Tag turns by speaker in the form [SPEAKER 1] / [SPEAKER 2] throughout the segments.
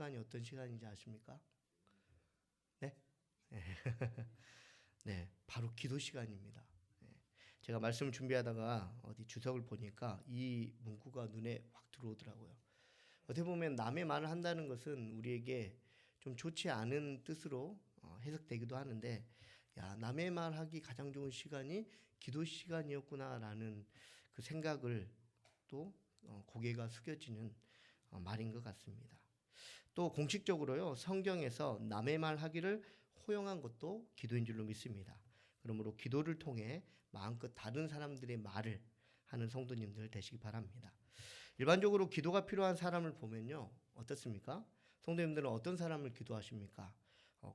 [SPEAKER 1] 시간이 어떤 시간인지 아십니까? 네? 네, 바로 기도 시간입니다. 네. 제가 말씀을 준비하다가 어디 주석을 보니까 이 문구가 눈에 확 들어오더라고요. 어떻게 보면 남의 말을 한다는 것은 우리에게 좀 좋지 않은 뜻으로 해석되기도 하는데, 야, 남의 말하기 가장 좋은 시간이 기도 시간이었구나라는 그 생각을 또 고개가 숙여지는 말인 것 같습니다. 또 공식적으로요, 성경에서 남의 말 하기를 허용한 것도 기도인 줄로 믿습니다. 그러므로 기도를 통해 마음껏 다른 사람들의 말을 하는 성도님들 되시기 바랍니다. 일반적으로 기도가 필요한 사람을 보면요, 어떻습니까? 성도님들은 어떤 사람을 기도하십니까?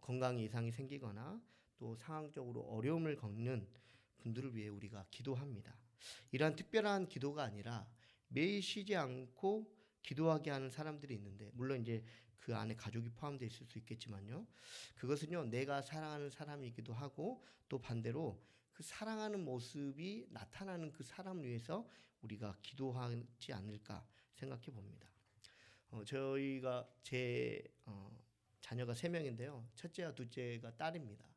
[SPEAKER 1] 건강에 이상이 생기거나 또 상황적으로 어려움을 겪는 분들을 위해 우리가 기도합니다. 이러한 특별한 기도가 아니라 매일 쉬지 않고 기도하게 하는 사람들이 있는데, 물론 이제 그 안에 가족이 포함되어 있을 수 있겠지만요, 그것은요, 내가 사랑하는 사람이기도 하고 또 반대로 그 사랑하는 모습이 나타나는 그 사람을 위해서 우리가 기도하지 않을까 생각해 봅니다. 저희가 제 자녀가 3명인데요, 첫째와 둘째가 딸입니다.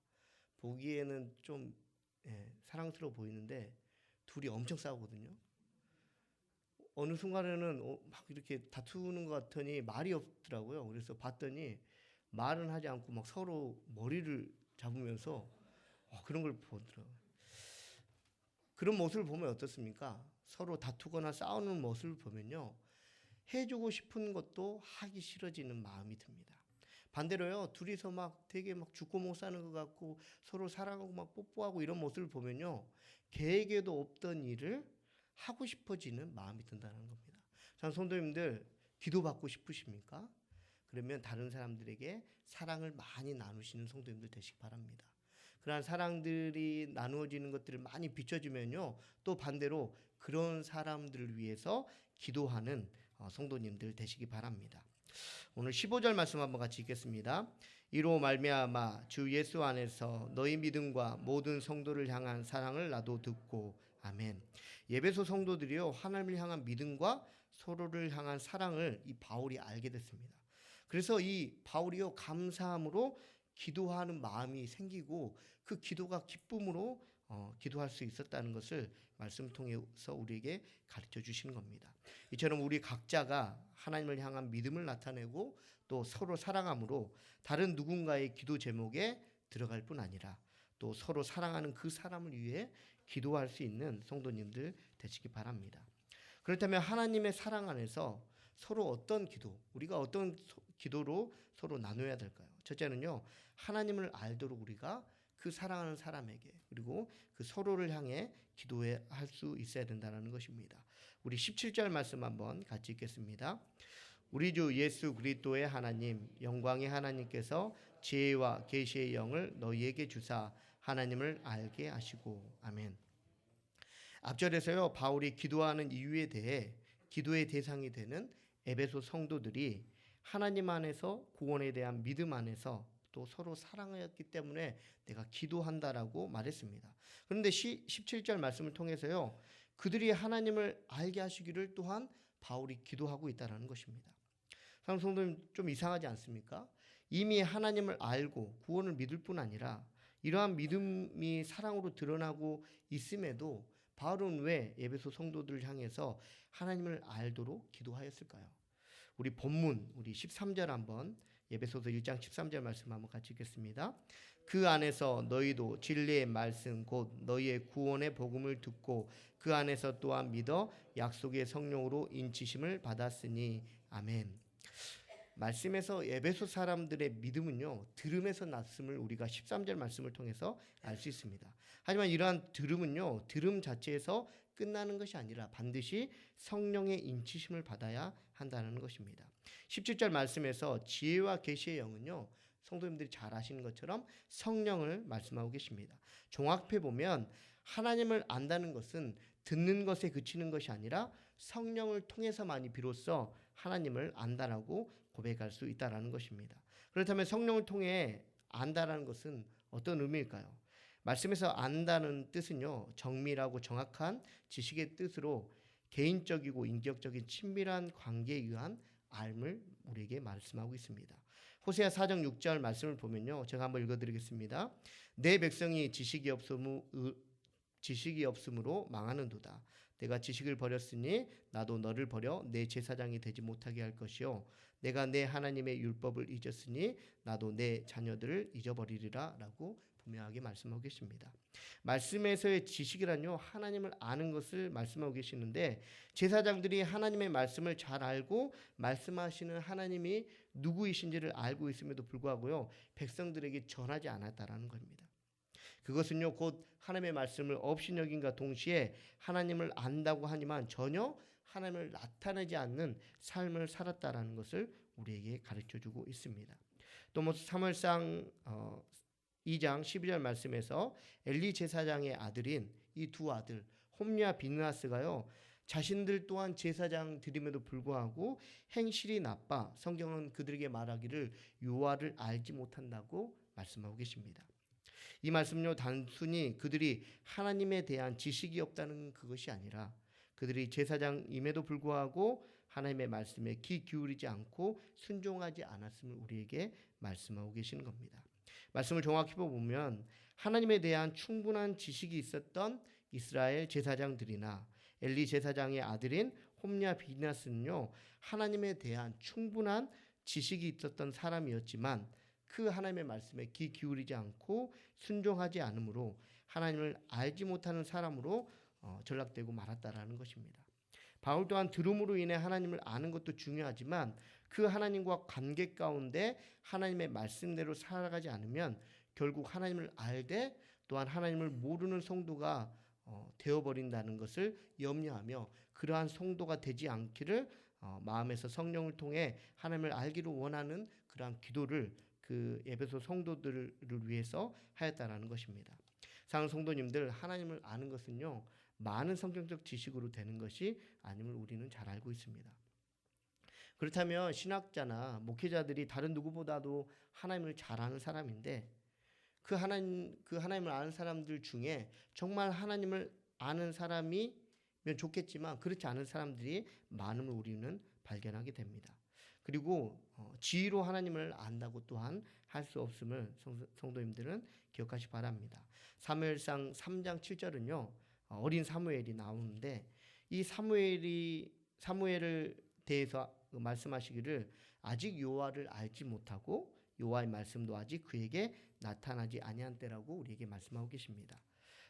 [SPEAKER 1] 보기에는 좀 사랑스러워 보이는데 둘이 엄청 싸우거든요. 어느 순간에는 막 이렇게 다투는 것 같더니 말이 없더라고요. 그래서 봤더니 말은 하지 않고 막 서로 머리를 잡으면서 그런 걸 보더라고요. 그런 모습을 보면 어떻습니까? 서로 다투거나 싸우는 모습을 보면요, 해주고 싶은 것도 하기 싫어지는 마음이 듭니다. 반대로요, 둘이서 막 되게 막 죽고 못 사는 것 같고 서로 사랑하고 막 뽀뽀하고 이런 모습을 보면요, 계획에도 없던 일을 하고 싶어지는 마음이 든다는 겁니다. 참, 성도님들 기도받고 싶으십니까? 그러면 다른 사람들에게 사랑을 많이 나누시는 성도님들 되시기 바랍니다. 그러한 사랑들이 나누어지는 것들을 많이 비춰주면요, 또 반대로 그런 사람들을 위해서 기도하는 성도님들 되시기 바랍니다. 오늘 15절 말씀 한번 같이 읽겠습니다. 이로 말미암아 주 예수 안에서 너희 믿음과 모든 성도를 향한 사랑을 나도 듣고, 아멘. 예배소 성도들이요, 하나님을 향한 믿음과 서로를 향한 사랑을 이 바울이 알게 됐습니다. 그래서 이 바울이요, 감사함으로 기도하는 마음이 생기고 그 기도가 기쁨으로 기도할 수 있었다는 것을 말씀을 통해서 우리에게 가르쳐 주시는 겁니다. 이처럼 우리 각자가 하나님을 향한 믿음을 나타내고 또 서로 사랑함으로 다른 누군가의 기도 제목에 들어갈 뿐 아니라 또 서로 사랑하는 그 사람을 위해 기도할 수 있는 성도님들 되시기 바랍니다. 그렇다면 하나님의 사랑 안에서 서로 어떤 기도, 우리가 어떤 기도로 서로 나눠야 될까요? 첫째는요, 하나님을 알도록 우리가 그 사랑하는 사람에게 그리고 그 서로를 향해 기도할 수 있어야 된다는 것입니다. 우리 17절 말씀 한번 같이 읽겠습니다. 우리 주 예수 그리스도의 하나님, 영광의 하나님께서 지혜와 계시의 영을 너희에게 주사 하나님을 알게 하시고, 아멘. 앞절에서요, 바울이 기도하는 이유에 대해 기도의 대상이 되는 에베소 성도들이 하나님 안에서 구원에 대한 믿음 안에서 또 서로 사랑하였기 때문에 내가 기도한다라고 말했습니다. 그런데 17절 말씀을 통해서요, 그들이 하나님을 알게 하시기를 또한 바울이 기도하고 있다는 것입니다. 사랑하는 성도님, 좀 이상하지 않습니까? 이미 하나님을 알고 구원을 믿을 뿐 아니라 이러한 믿음이 사랑으로 드러나고 있음에도 바울은 왜 에베소 성도들을 향해서 하나님을 알도록 기도하였을까요? 우리 본문 우리 13절 한번, 에베소서 1장 13절 말씀 한번 같이 읽겠습니다. 그 안에서 너희도 진리의 말씀 곧 너희의 구원의 복음을 듣고 그 안에서 또한 믿어 약속의 성령으로 인치심을 받았으니, 아멘. 말씀에서 에베소 사람들의 믿음은요, 들음에서 났음을 우리가 13절 말씀을 통해서 알 수 있습니다. 하지만 이러한 들음은요, 들음 자체에서 끝나는 것이 아니라 반드시 성령의 인치심을 받아야 한다는 것입니다. 17절 말씀에서 지혜와 계시의 영은요, 성도님들이 잘 아시는 것처럼 성령을 말씀하고 계십니다. 종합해 보면 하나님을 안다는 것은 듣는 것에 그치는 것이 아니라 성령을 통해서만이 비로소 하나님을 안다라고 고백할 수 있다라는 것입니다. 그렇다면 성령을 통해 안다라는 것은 어떤 의미일까요? 말씀에서 안다는 뜻은요, 정밀하고 정확한 지식의 뜻으로 개인적이고 인격적인 친밀한 관계에 의한 알을 우리에게 말씀하고 있습니다. 호세아 4장 6절 말씀을 보면요, 제가 한번 읽어드리겠습니다. 내 백성이 지식이 없으므로 망하는도다. 내가 지식을 버렸으니 나도 너를 버려 내 제사장이 되지 못하게 할 것이요, 내가 내 하나님의 율법을 잊었으니 나도 내 자녀들을 잊어버리리라 라고 분명하게 말씀하고 계십니다. 말씀에서의 지식이란요, 하나님을 아는 것을 말씀하고 계시는데, 제사장들이 하나님의 말씀을 잘 알고 말씀하시는 하나님이 누구이신지를 알고 있음에도 불구하고요, 백성들에게 전하지 않았다라는 겁니다. 그것은요, 곧 하나님의 말씀을 업신여김과 동시에 하나님을 안다고 하지만 전혀 하나님을 나타내지 않는 삶을 살았다라는 것을 우리에게 가르쳐주고 있습니다. 또 뭐 사무엘상 2장 12절 말씀에서 엘리 제사장의 아들인 이 두 아들 홈리와 비느하스가요, 자신들 또한 제사장들임에도 불구하고 행실이 나빠 성경은 그들에게 말하기를 여호와를 알지 못한다고 말씀하고 계십니다. 이 말씀은요, 단순히 그들이 하나님에 대한 지식이 없다는 그것이 아니라 그들이 제사장임에도 불구하고 하나님의 말씀에 귀 기울이지 않고 순종하지 않았음을 우리에게 말씀하고 계시는 겁니다. 말씀을 정확히 보면 하나님에 대한 충분한 지식이 있었던 이스라엘 제사장들이나 엘리 제사장의 아들인 홈리와 비느하스는요, 하나님에 대한 충분한 지식이 있었던 사람이었지만 그 하나님의 말씀에 귀 기울이지 않고 순종하지 않으므로 하나님을 알지 못하는 사람으로 전락되고 말았다라는 것입니다. 바울 또한 들음으로 인해 하나님을 아는 것도 중요하지만 그 하나님과 관계 가운데 하나님의 말씀대로 살아가지 않으면 결국 하나님을 알되 또한 하나님을 모르는 성도가 되어버린다는 것을 염려하며 그러한 성도가 되지 않기를 마음에서 성령을 통해 하나님을 알기를 원하는 그러한 기도를 그 에베소 성도들을 위해서 하였다라는 것입니다. 사랑하는 성도님들, 하나님을 아는 것은요, 많은 성경적 지식으로 되는 것이 아님을 우리는 잘 알고 있습니다. 그렇다면 신학자나 목회자들이 다른 누구보다도 하나님을 잘 아는 사람인데 그 하나님을 아는 사람들 중에 정말 하나님을 아는 사람이면 좋겠지만 그렇지 않은 사람들이 많음을 우리는 발견하게 됩니다. 그리고 지위로 하나님을 안다고 또한 할 수 없음을 성도님들은 기억하시기 바랍니다. 사무엘상 3장 7절은요, 어린 사무엘이 나오는데 이 사무엘을 대해서 말씀하시기를 아직 여호와를 알지 못하고 여호와의 말씀도 아직 그에게 나타나지 아니한 때라고 우리에게 말씀하고 계십니다.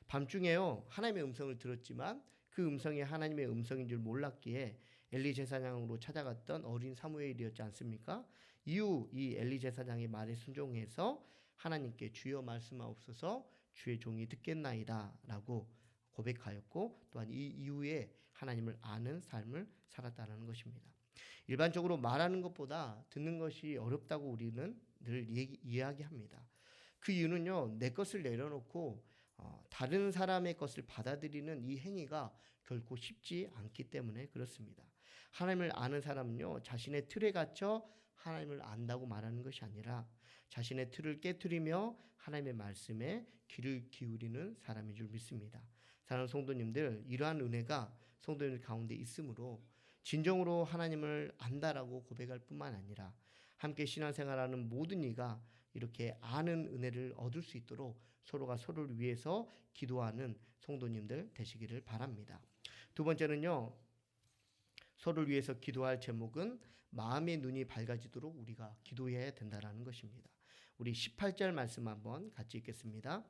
[SPEAKER 1] 밤중에요, 하나님의 음성을 들었지만 그 음성이 하나님의 음성인 줄 몰랐기에 엘리 제사장으로 찾아갔던 어린 사무엘이었지 않습니까? 이후 이 엘리 제사장의 말에 순종해서 하나님께 주여 말씀하옵소서 주의 종이 듣겠나이다 라고 고백하였고 또한 이 이후에 하나님을 아는 삶을 살았다는 것입니다. 일반적으로 말하는 것보다 듣는 것이 어렵다고 우리는 늘 이야기합니다. 그 이유는요, 내 것을 내려놓고 다른 사람의 것을 받아들이는 이 행위가 결코 쉽지 않기 때문에 그렇습니다. 하나님을 아는 사람은요, 자신의 틀에 갇혀 하나님을 안다고 말하는 것이 아니라 자신의 틀을 깨트리며 하나님의 말씀에 귀를 기울이는 사람인 줄 믿습니다. 사랑하는 성도님들, 이러한 은혜가 성도님들 가운데 있으므로 진정으로 하나님을 안다라고 고백할 뿐만 아니라 함께 신앙생활하는 모든 이가 이렇게 아는 은혜를 얻을 수 있도록 서로가 서로를 위해서 기도하는 성도님들 되시기를 바랍니다. 두 번째는요, 서로를 위해서 기도할 제목은 마음의 눈이 밝아지도록 우리가 기도해야 된다는 것입니다. 우리 18절 말씀 한번 같이 읽겠습니다.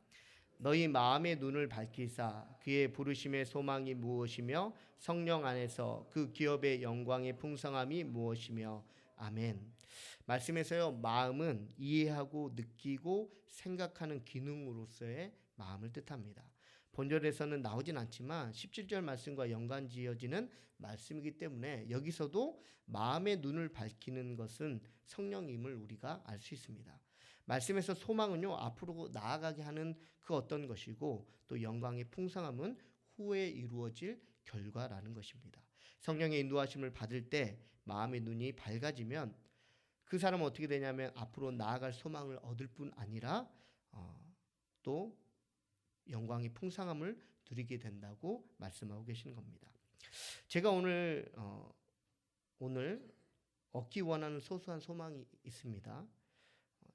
[SPEAKER 1] 너희 마음의 눈을 밝히사 그의 부르심의 소망이 무엇이며 성령 안에서 그 기업의 영광의 풍성함이 무엇이며 아멘. 말씀에서요, 마음은 이해하고 느끼고 생각하는 기능으로서의 마음을 뜻합니다. 본절에서는 나오진 않지만 17절 말씀과 연관지어지는 말씀이기 때문에 여기서도 마음의 눈을 밝히는 것은 성령임을 우리가 알 수 있습니다. 말씀에서 소망은요, 앞으로 나아가게 하는 그 어떤 것이고 또 영광의 풍성함은 후에 이루어질 결과라는 것입니다. 성령의 인도하심을 받을 때 마음의 눈이 밝아지면 그 사람은 어떻게 되냐면 앞으로 나아갈 소망을 얻을 뿐 아니라 또 영광의 풍성함을 누리게 된다고 말씀하고 계시는 겁니다. 제가 오늘 얻기 원하는 소소한 소망이 있습니다.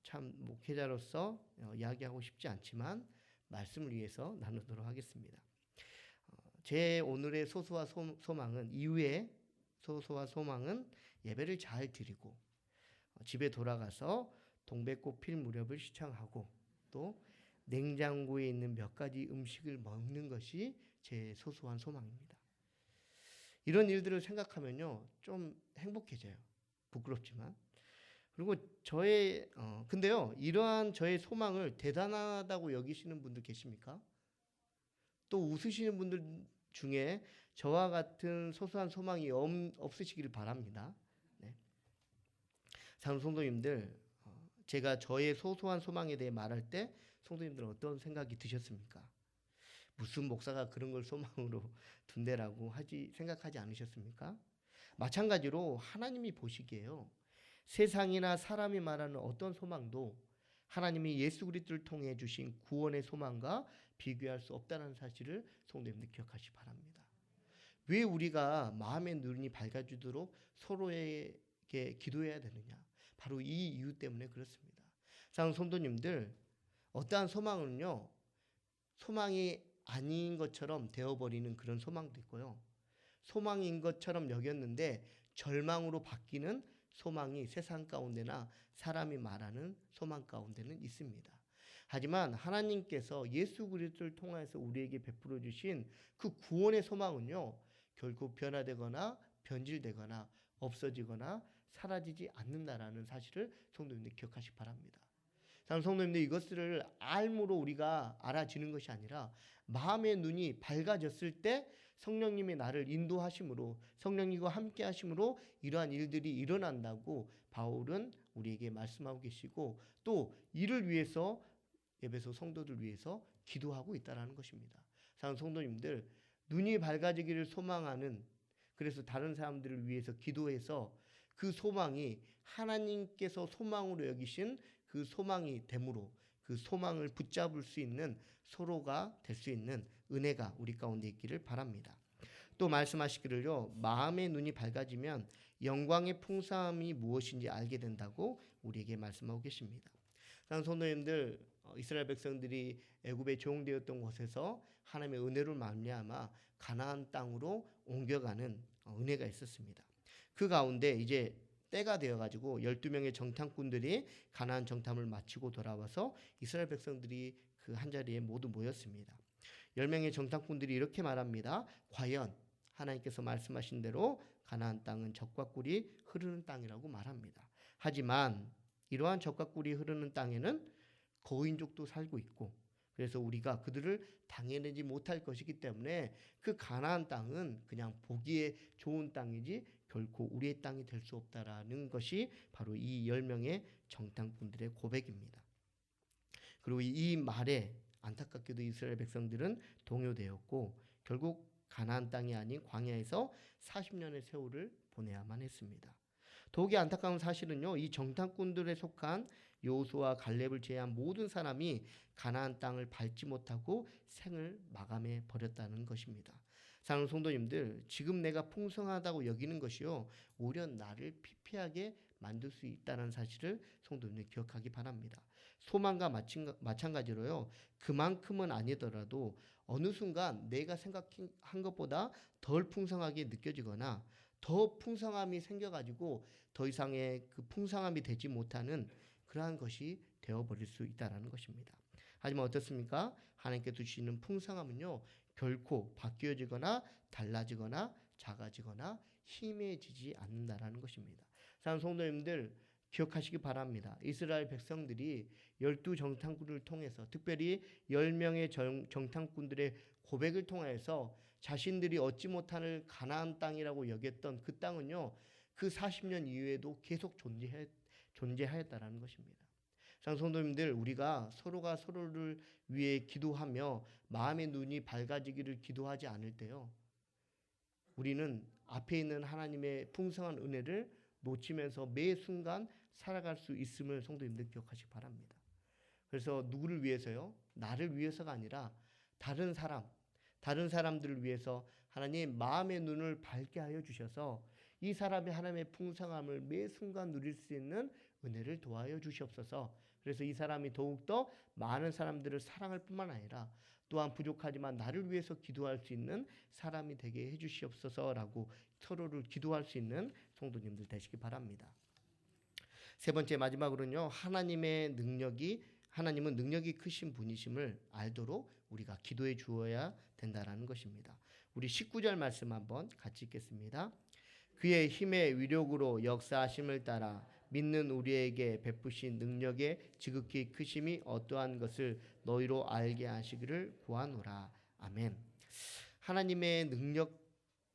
[SPEAKER 1] 참 목회자로서 이야기하고 싶지 않지만 말씀을 위해서 나누도록 하겠습니다. 제 오늘의 소소한 소망은 이후에 소소한 소망은 예배를 잘 드리고 집에 돌아가서 동백꽃 필 무렵을 시청하고 또 냉장고에 있는 몇 가지 음식을 먹는 것이 제 소소한 소망입니다. 이런 일들을 생각하면요 좀 행복해져요. 부끄럽지만. 그리고 근데요 이러한 저의 소망을 대단하다고 여기시는 분들 계십니까? 또 웃으시는 분들 중에 저와 같은 소소한 소망이 없으시길 바랍니다. 네. 사랑하는 성도님들, 제가 저의 소소한 소망에 대해 말할 때 성도님들은 어떤 생각이 드셨습니까? 무슨 목사가 그런 걸 소망으로 둔대라고 생각하지 않으셨습니까? 마찬가지로 하나님이 보시기에요. 세상이나 사람이 말하는 어떤 소망도 하나님이 예수 그리스도를 통해 주신 구원의 소망과 비교할 수 없다는 사실을 성도님들 기억하시기 바랍니다. 왜 우리가 마음의 눈이 밝아지도록 서로에게 기도해야 되느냐? 바로 이 이유 때문에 그렇습니다. 사랑하는 성도님들, 어떠한 소망은요, 소망이 아닌 것처럼 되어버리는 그런 소망도 있고요. 소망인 것처럼 여겼는데 절망으로 바뀌는 소망이 세상 가운데나 사람이 말하는 소망 가운데는 있습니다. 하지만 하나님께서 예수 그리스도를 통해서 우리에게 베풀어 주신 그 구원의 소망은요, 결국 변화되거나 변질되거나 없어지거나 사라지지 않는다라는 사실을 성도님들 기억하시기 바랍니다. 성도님들, 이것들을 알므로 우리가 알아지는 것이 아니라 마음의 눈이 밝아졌을 때 성령님이 나를 인도하심으로, 성령님과 함께 하심으로 이러한 일들이 일어난다고 바울은 우리에게 말씀하고 계시고, 또 이를 위해서 에베소 성도들 위해서 기도하고 있다는 것입니다. 사랑하는 성도님들, 눈이 밝아지기를 소망하는, 그래서 다른 사람들을 위해서 기도해서 그 소망이 하나님께서 소망으로 여기신 그 소망이 되므로 그 소망을 붙잡을 수 있는 서로가 될 수 있는 은혜가 우리 가운데 있기를 바랍니다. 또 말씀하시기를요, 마음의 눈이 밝아지면 영광의 풍성함이 무엇인지 알게 된다고 우리에게 말씀하고 계십니다. 사랑하는 성도님들, 이스라엘 백성들이 애굽에 종되었던 곳에서 하나님의 은혜로 말미암아 가나안 땅으로 옮겨가는 은혜가 있었습니다. 그 가운데 이제 때가 되어가지고 12명의 정탐꾼들이 가나안 정탐을 마치고 돌아와서 이스라엘 백성들이 그 한자리에 모두 모였습니다. 10명의 정탐꾼들이 이렇게 말합니다. 과연 하나님께서 말씀하신 대로 가나안 땅은 젖과 꿀이 흐르는 땅이라고 말합니다. 하지만 이러한 젖과 꿀이 흐르는 땅에는 거인족도 살고 있고, 그래서 우리가 그들을 당해내지 못할 것이기 때문에 그 가나안 땅은 그냥 보기에 좋은 땅이지 결코 우리의 땅이 될 수 없다라는 것이 바로 이 10명의 정탐꾼들의 고백입니다. 그리고 이 말에 안타깝게도 이스라엘 백성들은 동요되었고 결국 가나안 땅이 아닌 광야에서 40년의 세월을 보내야만 했습니다. 더욱이 안타까운 사실은요, 이 정탐꾼들에 속한 여호수아와 갈렙을 제외한 모든 사람이 가나안 땅을 밟지 못하고 생을 마감해 버렸다는 것입니다. 사랑하는 성도님들, 지금 내가 풍성하다고 여기는 것이요, 오히려 나를 피폐하게 만들 수 있다는 사실을 성도님들 기억하기 바랍니다. 소망과 마찬가지로요, 그만큼은 아니더라도 어느 순간 내가 생각한 것보다 덜 풍성하게 느껴지거나 더 풍성함이 생겨가지고 더 이상의 그 풍성함이 되지 못하는 그러한 것이 되어버릴 수 있다는 것입니다. 하지만 어떻습니까? 하나님께 주시는 풍성함은요, 결코 바뀌어지거나 달라지거나 작아지거나 희미해지지 않는다는 것입니다. 사랑하는 성도님들, 기억하시기 바랍니다. 이스라엘 백성들이 12 정탐꾼을 통해서, 특별히 10명의 정탐꾼들의 고백을 통해서 자신들이 얻지 못하는 가나안 땅이라고 여겼던 그 땅은요, 그 40년 이후에도 계속 존재하였다라는 것입니다. 사랑하는 성도님들, 우리가 서로가 서로를 위해 기도하며 마음의 눈이 밝아지기를 기도하지 않을 때요, 우리는 앞에 있는 하나님의 풍성한 은혜를 놓치면서 매 순간 살아갈 수 있음을 성도님들 기억하시기 바랍니다. 그래서 누구를 위해서요? 나를 위해서가 아니라 다른 사람들을 위해서 하나님 마음의 눈을 밝게 하여 주셔서 이 사람이 하나님의 풍성함을 매 순간 누릴 수 있는 은혜를 도와여 주시옵소서. 그래서 이 사람이 더욱더 많은 사람들을 사랑할 뿐만 아니라 또한 부족하지만 나를 위해서 기도할 수 있는 사람이 되게 해주시옵소서라고 서로를 기도할 수 있는 성도님들 되시기 바랍니다. 세 번째 마지막으로는요, 하나님은 능력이 크신 분이심을 알도록 우리가 기도해 주어야 된다라는 것입니다. 우리 19절 말씀 한번 같이 읽겠습니다. 그의 힘의 위력으로 역사하심을 따라 믿는 우리에게 베푸신 능력의 지극히 크심이 어떠한 것을 너희로 알게 하시기를 구하노라. 아멘. 하나님의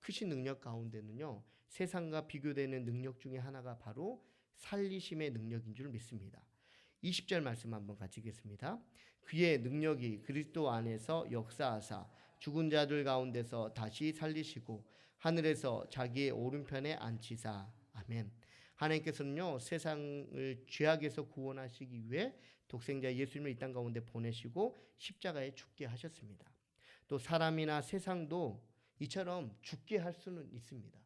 [SPEAKER 1] 크신 능력 가운데는요, 세상과 비교되는 능력 중에 하나가 바로 살리심의 능력인 줄 믿습니다. 20절 말씀 한번 같이 읽겠습니다. 그의 능력이 그리스도 안에서 역사하사 죽은 자들 가운데서 다시 살리시고 하늘에서 자기의 오른편에 앉히사. 아멘. 하나님께서는요, 세상을 죄악에서 구원하시기 위해 독생자 예수님을 이 땅 가운데 보내시고 십자가에 죽게 하셨습니다. 또 사람이나 세상도 이처럼 죽게 할 수는 있습니다.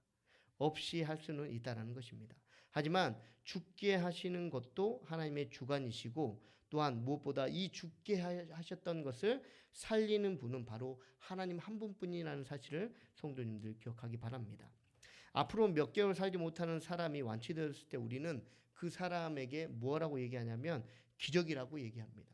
[SPEAKER 1] 없이 할 수는 있다라는 것입니다. 하지만 죽게 하시는 것도 하나님의 주관이시고 또한 무엇보다 이 죽게 하셨던 것을 살리는 분은 바로 하나님 한 분뿐이라는 사실을 성도님들 기억하기 바랍니다. 앞으로 몇 개월 살지 못하는 사람이 완치되었을 때 우리는 그 사람에게 뭐라고 얘기하냐면 기적이라고 얘기합니다.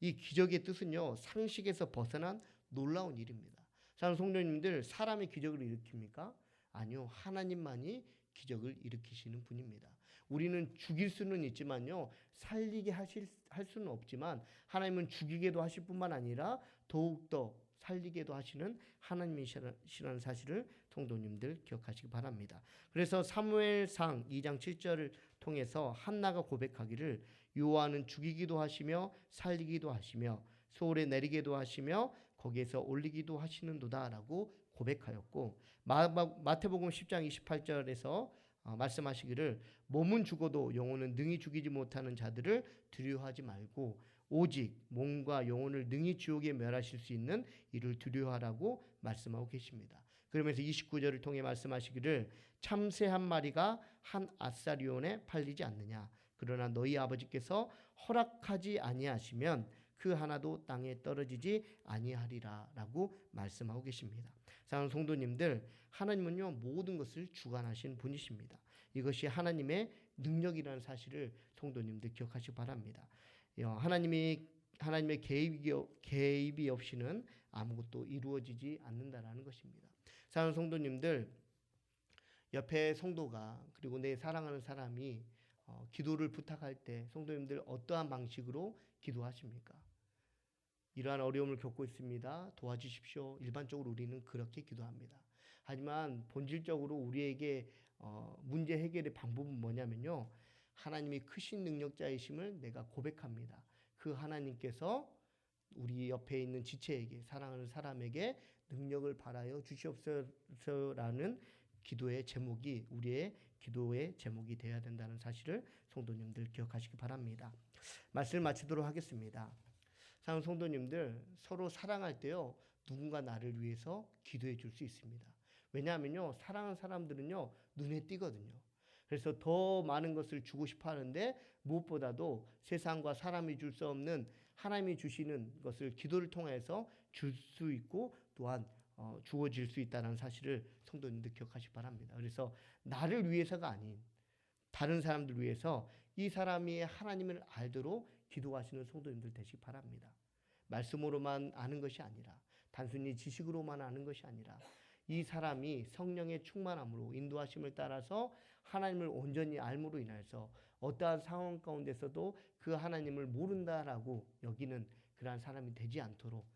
[SPEAKER 1] 이 기적의 뜻은요, 상식에서 벗어난 놀라운 일입니다. 사랑하는 성도님들, 사람이 기적을 일으킵니까? 아니요, 하나님만이 기적을 일으키시는 분입니다. 우리는 죽일 수는 있지만요, 살리게 할 수는 없지만 하나님은 죽이게도 하실 뿐만 아니라 더욱더 살리게도 하시는 하나님이시라는 사실을 성도님들 기억하시기 바랍니다. 그래서 사무엘상 2장 7절을 통해서 한나가 고백하기를 여호와는 죽이기도 하시며 살리기도 하시며 소홀에 내리기도 하시며 거기에서 올리기도 하시는도다라고 고백하였고, 마태복음 10장 28절에서 말씀하시기를 몸은 죽어도 영혼은 능히 죽이지 못하는 자들을 두려워하지 말고 오직 몸과 영혼을 능히 지옥에 멸하실 수 있는 이를 두려워하라고 말씀하고 계십니다. 그러면서 29절을 통해 말씀하시기를 참새 한 마리가 한 아사리온에 팔리지 않느냐. 그러나 너희 아버지께서 허락하지 아니하시면 그 하나도 땅에 떨어지지 아니하리라 라고 말씀하고 계십니다. 사랑하는 성도님들, 하나님은요, 모든 것을 주관하신 분이십니다. 이것이 하나님의 능력이라는 사실을 성도님들 기억하시기 바랍니다. 하나님의 개입이 없이는 아무것도 이루어지지 않는다라는 것입니다. 사랑하는 성도님들, 옆에 성도가 그리고 내 사랑하는 사람이 기도를 부탁할 때 성도님들 어떠한 방식으로 기도하십니까? 이러한 어려움을 겪고 있습니다. 도와주십시오. 일반적으로 우리는 그렇게 기도합니다. 하지만 본질적으로 우리에게 문제 해결의 방법은 뭐냐면요, 하나님이 크신 능력자이심을 내가 고백합니다. 그 하나님께서 우리 옆에 있는 지체에게, 사랑하는 사람에게 능력을 발하여 주시옵소서라는 기도의 제목이 우리의 기도의 제목이 되어야 된다는 사실을 성도님들 기억하시기 바랍니다. 말씀을 마치도록 하겠습니다. 사랑하는 성도님들, 서로 사랑할 때요, 누군가 나를 위해서 기도해 줄 수 있습니다. 왜냐하면요, 사랑하는 사람들은요, 눈에 띄거든요. 그래서 더 많은 것을 주고 싶어 하는데 무엇보다도 세상과 사람이 줄 수 없는 하나님이 주시는 것을 기도를 통해서 줄 수 있고 또한 주어질 수 있다는 사실을 성도님들 기억하시기 바랍니다. 그래서 나를 위해서가 아닌 다른 사람들 위해서 이 사람이 하나님을 알도록 기도하시는 성도님들 되시기 바랍니다. 말씀으로만 아는 것이 아니라, 단순히 지식으로만 아는 것이 아니라 이 사람이 성령의 충만함으로 인도하심을 따라서 하나님을 온전히 알므로 인해서 어떠한 상황 가운데서도 그 하나님을 모른다라고 여기는 그러한 사람이 되지 않도록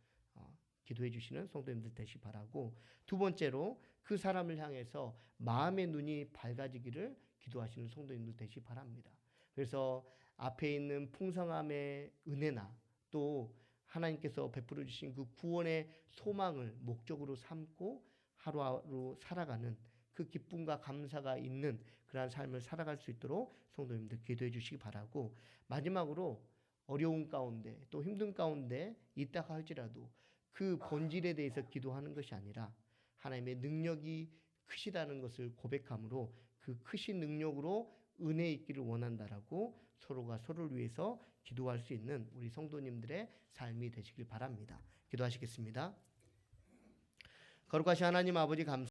[SPEAKER 1] 기도해 주시는 성도님들 되시기 바라고, 두 번째로 그 사람을 향해서 마음의 눈이 밝아지기를 기도하시는 성도님들 되시기 바랍니다. 그래서 앞에 있는 풍성함의 은혜나 또 하나님께서 베풀어 주신 그 구원의 소망을 목적으로 삼고 하루하루 살아가는 그 기쁨과 감사가 있는 그러한 삶을 살아갈 수 있도록 성도님들 기도해 주시기 바라고, 마지막으로 어려운 가운데 또 힘든 가운데 있다가 할지라도 그 본질에 대해서 기도하는 것이 아니라 하나님의 능력이 크시다는 것을 고백함으로 그 크신 능력으로 은혜 있기를 원한다라고 서로가 서로를 위해서 기도할 수 있는 우리 성도님들의 삶이 되시길 바랍니다. 기도하시겠습니다. 거룩하신 하나님 아버지 감사합니다.